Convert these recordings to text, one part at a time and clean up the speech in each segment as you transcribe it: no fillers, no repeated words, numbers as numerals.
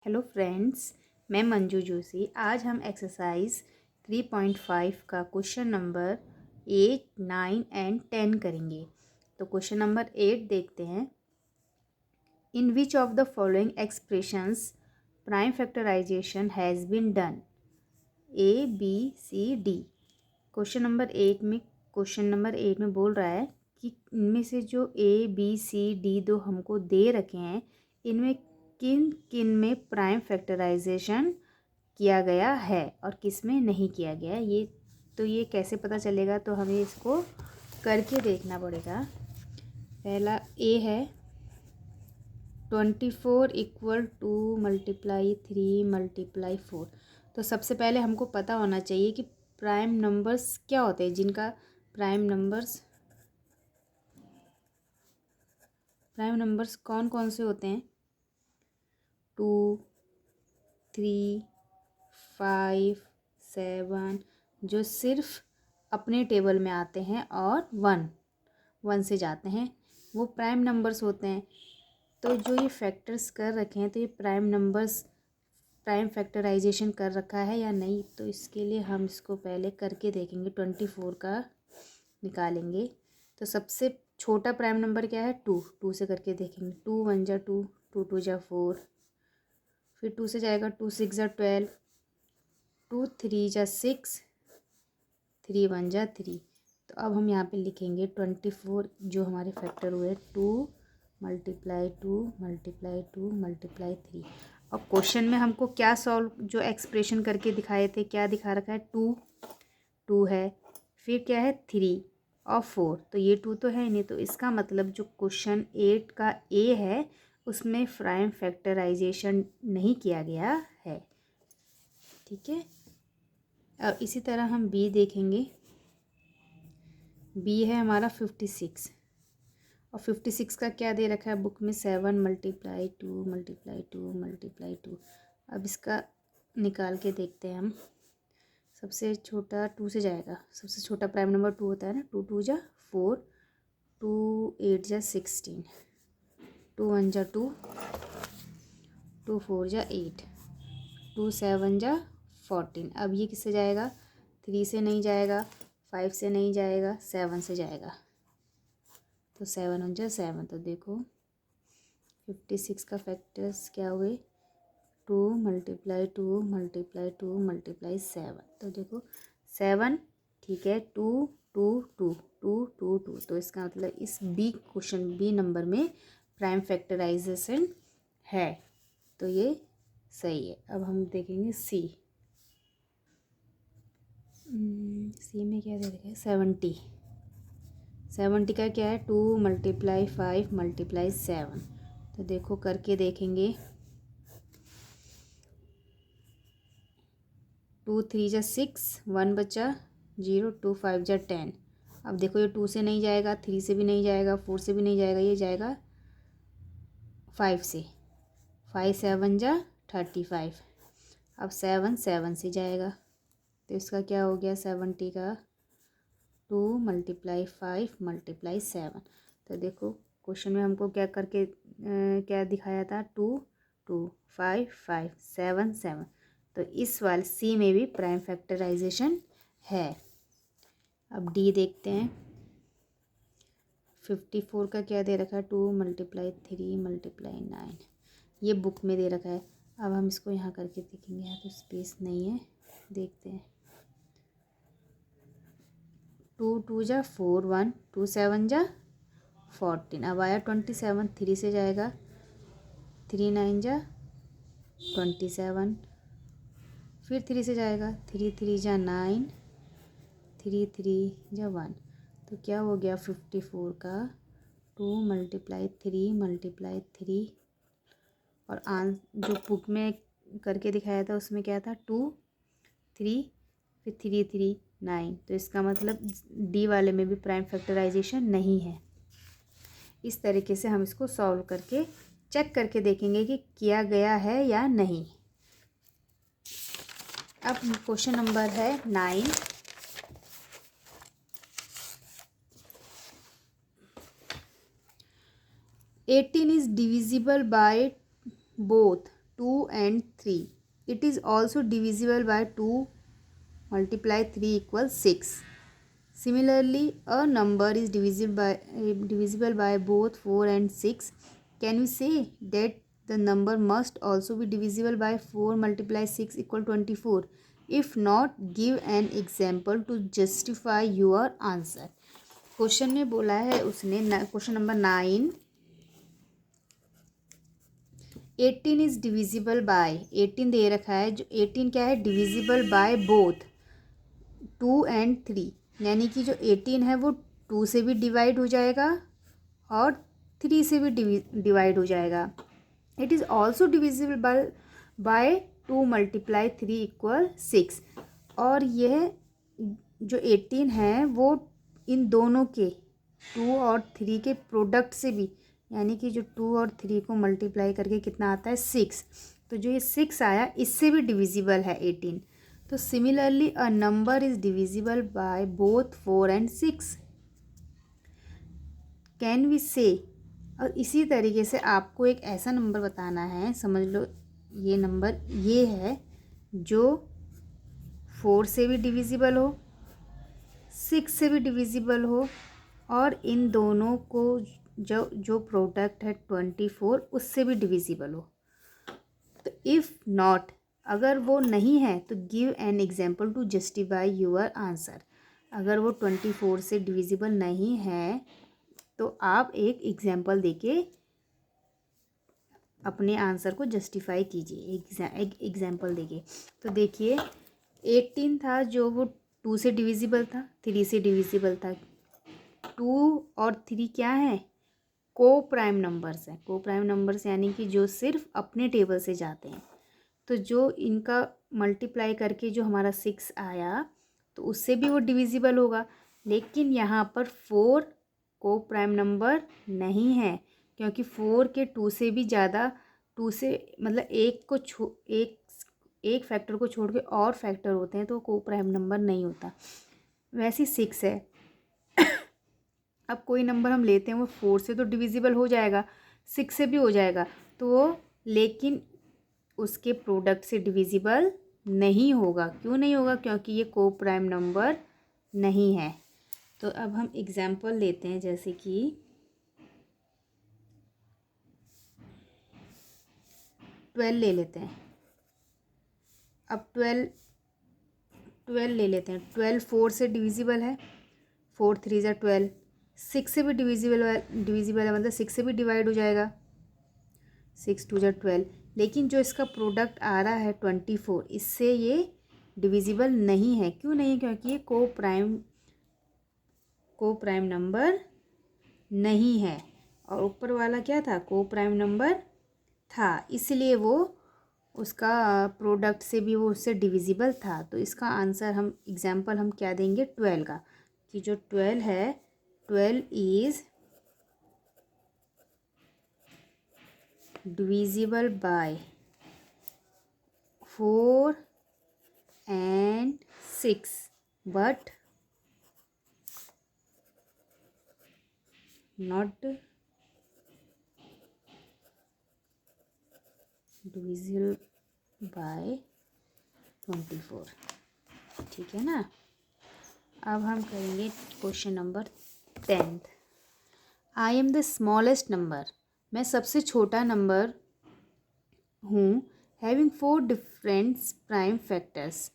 Hello friends, मैं मंजू जोशी। आज हम एक्सरसाइज 3.5 का क्वेश्चन नंबर 8, 9 एंड 10 करेंगे। तो क्वेश्चन नंबर 8 देखते हैं। In which of the following expressions prime factorization has been done? A, B, C, D. Question number 8 में बोल रहा है कि इनमें से जो ए, बी, सी, डी दो हमको दे रखे हैं, इनमें किन किन में प्राइम फैक्टराइजेशन किया गया है और किस में नहीं किया गया है। ये कैसे पता चलेगा? तो हमें इसको करके देखना पड़ेगा। पहला ए है 24 इक्वल टू मल्टीप्लाई 3 मल्टीप्लाई 4। तो सबसे पहले हमको पता होना चाहिए कि प्राइम नंबर्स क्या होते हैं, जिनका प्राइम नंबर्स कौन कौन से होते हैं। 2, 3, 5, 7 जो सिर्फ अपने टेबल में आते हैं और 1 से जाते हैं, वो प्राइम नंबर्स होते हैं। तो जो ये फैक्टर्स कर रखे हैं, तो ये प्राइम फैक्टराइजेशन कर रखा है या नहीं, तो इसके लिए हम इसको पहले करके देखेंगे। 24 का निकालेंगे तो सबसे छोटा प्राइम नंबर क्या है? 2 से करके देखेंगे। 2 1 जा 2, 2 2 जा 4, फिर 2 से जाएगा 2 6 जा 12, 2 3 जा 6, 3 1 जा 3। तो अब हम यहाँ पे लिखेंगे 24 जो हमारे फैक्टर हुए 2 मल्टीप्लाई 2 मल्टीप्लाई 2 मल्टीप्लाई 3। और क्वेश्चन में हमको क्या सॉल्व जो एक्सप्रेशन करके दिखाए थे, क्या दिखा रखा है? 2 है, फिर क्या है 3 और 4। तो ये 2 तो है नहीं, तो इसका मतलब जो क्वेश्चन 8 का ए है उसमें प्राइम फैक्टराइजेशन नहीं किया गया है। ठीक है। अब इसी तरह हम बी देखेंगे। बी है हमारा 56 और 56 का क्या दे रखा है बुक में? 7 मल्टीप्लाई 2 मल्टीप्लाई 2 मल्टीप्लाई 2। अब इसका निकाल के देखते हैं हम। सबसे छोटा 2 से जाएगा, सबसे छोटा प्राइम नंबर 2 होता है ना। 2 2 जा 4, 2 8 जा 16, 2 1 जा 2, 2 4 जा 8, 2 7 जा 14। अब ये किससे जाएगा? 3 से नहीं जाएगा, 5 से नहीं जाएगा, 7 से जाएगा। तो 7 1 जा 7। तो देखो 56 का फैक्टर्स क्या हुए? 2 मल्टीप्लाई 2 मल्टीप्लाई 2 मल्टीप्लाई 7। तो देखो 7, ठीक है, 2 2 2 2 2 2। तो इसका मतलब इस बी नंबर में प्राइम फैक्टराइजेशन है, तो ये सही है। अब हम देखेंगे सी में क्या दे रखा है? 70 का क्या है? 2 मल्टीप्लाई 5 मल्टीप्लाई 7। तो देखो करके देखेंगे। 2 3 जा 6, 1 बचा 0, 2 5 जा 10। अब देखो ये 2 से नहीं जाएगा, 3 से भी नहीं जाएगा, 4 से भी नहीं जाएगा, ये जाएगा 5 से। 5 7 जा 35। अब 7 7 से जाएगा, तो इसका क्या हो गया? 70 का 2 मल्टीप्लाई 5 मल्टीप्लाई 7। तो देखो क्वेश्चन में हमको क्या करके क्या दिखाया था? 2 2 5 5 7 7। तो इस वाले सी में भी प्राइम फैक्टराइजेशन है। अब डी देखते हैं। 54 का क्या दे रखा है? 2 मल्टीप्लाई 3 मल्टीप्लाई 9। ये बुक में दे रखा है। अब हम इसको यहाँ करके देखेंगे। यहाँ तो स्पेस नहीं है, देखते हैं। 2 2 जा 4 1, 2 7 जा 14। अब आया 27, 3 से जाएगा, 3 9 जा 27, फिर 3 से जाएगा, 3 3 जा 9, 3 3 जा 1। तो क्या हो गया? 54 का 2 मल्टीप्लाई 3 मल्टीप्लाई 3। और जो बुक में करके दिखाया था उसमें क्या था? 2 3 फिर 3 3 9। तो इसका मतलब डी वाले में भी प्राइम फैक्टराइजेशन नहीं है। इस तरीके से हम इसको सॉल्व करके चेक करके देखेंगे कि किया गया है या नहीं। अब क्वेश्चन नंबर है 9। Eighteen is divisible by both 2 and 3. It is also divisible by 2 multiply 3 equals 6. Similarly, a number is divisible by both 4 and 6. Can we say that the number must also be divisible by 4 multiply 6 equal 24? If not, give an example to justify your answer. Question में बोला है उसने, question number 9, 18 is divisible bye, 18 दे रखा है, जो 18 क्या है, divisible by both 2 and 3, यानी कि जो 18 है वो 2 से भी डिवाइड हो जाएगा और 3 से भी डिवाइड हो जाएगा. It is also divisible by 2 multiply 3 equal 6. और यह जो 18 है वो इन दोनों के 2 और 3 के प्रोडक्ट से भी, यानी कि जो 2 और 3 को मल्टीप्लाई करके कितना आता है 6, तो जो ये 6 आया इससे भी डिविजिबल है 18. तो similarly a number is divisible by both 4 and 6. Can we say. और इसी तरीके से आपको एक ऐसा नंबर बताना है, समझ लो ये नंबर ये है जो 4 से भी डिविजिबल हो, 6 से भी डिविजिबल हो, और इन दोनों को जो प्रोडक्ट है 24 उससे भी डिविजिबल हो. तो इफ़ नॉट, अगर वो नहीं है तो give an example to justify your answer. अगर वो 24 से डिविजिबल नहीं है तो आप एक एग्जाम्पल देके अपने आंसर को जस्टिफाई कीजिए, एक एग्जाम्पल देके. तो देखिए 18 था जो वो 2 से डिविजिबल था, 3 से डिविजिबल था. 2 और 3 क्या है, को प्राइम नंबर्स हैं. को प्राइम नंबर्स यानी कि जो सिर्फ अपने टेबल से जाते हैं. तो जो इनका मल्टीप्लाई करके जो हमारा 6 आया तो उससे भी वो डिविजिबल होगा. लेकिन यहाँ पर 4 को प्राइम नंबर नहीं है, क्योंकि 4 के 2 से भी ज़्यादा, 2 से मतलब एक फैक्टर को छोड़ के और फैक्टर होते हैं तो को प्राइम नंबर नहीं होता. वैसे 6 है. अब कोई नंबर हम लेते हैं वो 4 से तो डिविजिबल हो जाएगा, 6 से भी हो जाएगा, तो वो लेकिन उसके प्रोडक्ट से डिविजिबल नहीं होगा. क्यों नहीं होगा, क्योंकि ये को प्राइम नंबर नहीं है. तो अब हम एग्जाम्पल लेते हैं, जैसे कि 12 ले लेते हैं. अब 12 ले लेते हैं. 12 4 से डिविजिबल है, 4 3 ज़ा 12. 6 से भी डिविजिबल है, मतलब 6 से भी डिवाइड हो जाएगा, 6 2 ज़ा 12. लेकिन जो इसका प्रोडक्ट आ रहा है 24, इससे ये डिविजिबल नहीं है. क्यों नहीं, क्योंकि ये को प्राइम नंबर नहीं है. और ऊपर वाला क्या था, को प्राइम नंबर था, इसलिए वो उसका प्रोडक्ट से भी वो उससे डिविजिबल था. तो इसका आंसर हम एग्जाम्पल हम क्या देंगे 12 का, कि जो 12 है, 12 is divisible by 4 and 6 but not divisible by 24. ठीक है ना. अब हम करेंगे question number 10. I am the smallest number. मैं सबसे छोटा नंबर हूँ. Having 4 different prime factors.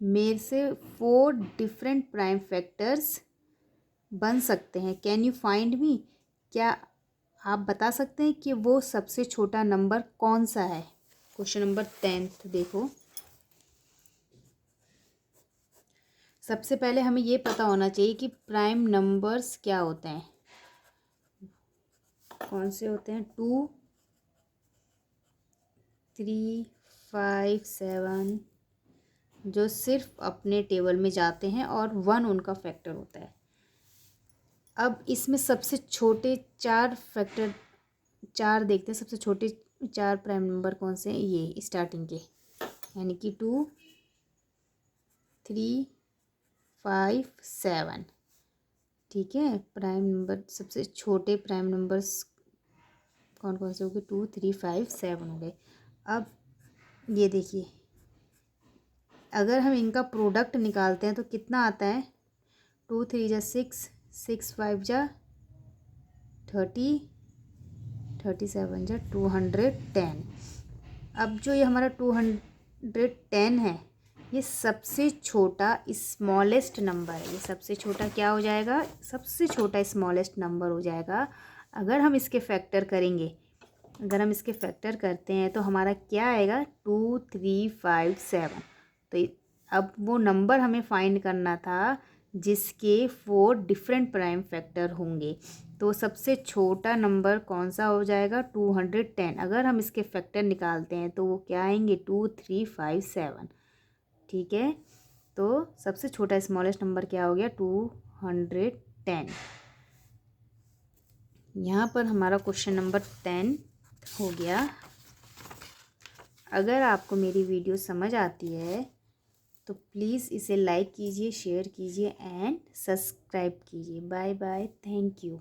मेरे से 4 डिफरेंट प्राइम फैक्टर्स बन सकते हैं. Can you find me. क्या आप बता सकते हैं कि वो सबसे छोटा नंबर कौन सा है. क्वेश्चन नंबर 10 देखो. सबसे पहले हमें ये पता होना चाहिए कि प्राइम नंबर्स क्या होते हैं, कौन से होते हैं. 2 3 5 7 जो सिर्फ अपने टेबल में जाते हैं और 1 उनका फैक्टर होता है. अब इसमें सबसे छोटे 4 फैक्टर 4 देखते हैं. सबसे छोटे 4 प्राइम नंबर कौन से हैं, ये स्टार्टिंग के, यानी कि 2 3 5 7. ठीक है. प्राइम नंबर सबसे छोटे प्राइम नंबर्स कौन कौन से हो गए, 2 3 5 7 हो गए. अब ये देखिए, अगर हम इनका प्रोडक्ट निकालते हैं तो कितना आता है, 2 3 जा 6, 6 5 जा 30, 37 जा 210। अब जो ये हमारा 210 है, ये सबसे छोटा स्मॉलेस्ट नंबर है। ये सबसे छोटा क्या हो जाएगा, सबसे छोटा स्मॉलेस्ट नंबर हो जाएगा। अगर हम इसके फैक्टर करेंगे, अगर हम इसके फैक्टर करते हैं तो हमारा क्या आएगा, 2 3 5 7। तो अब वो नंबर हमें फाइंड करना था जिसके 4 डिफरेंट प्राइम फैक्टर होंगे। तो सबसे छोटा नंबर कौन सा हो जाएगा, 210। अगर हम इसके फैक्टर निकालते हैं तो वो क्या आएंगे, 2 3 5 7। ठीक है, तो सबसे छोटा स्मॉलेस्ट नंबर क्या हो गया, 210। यहाँ पर हमारा क्वेश्चन नंबर 10 हो गया। अगर आपको मेरी वीडियो समझ आती है तो प्लीज़ इसे लाइक कीजिए, शेयर कीजिए एंड सब्सक्राइब कीजिए। Bye bye, thank you.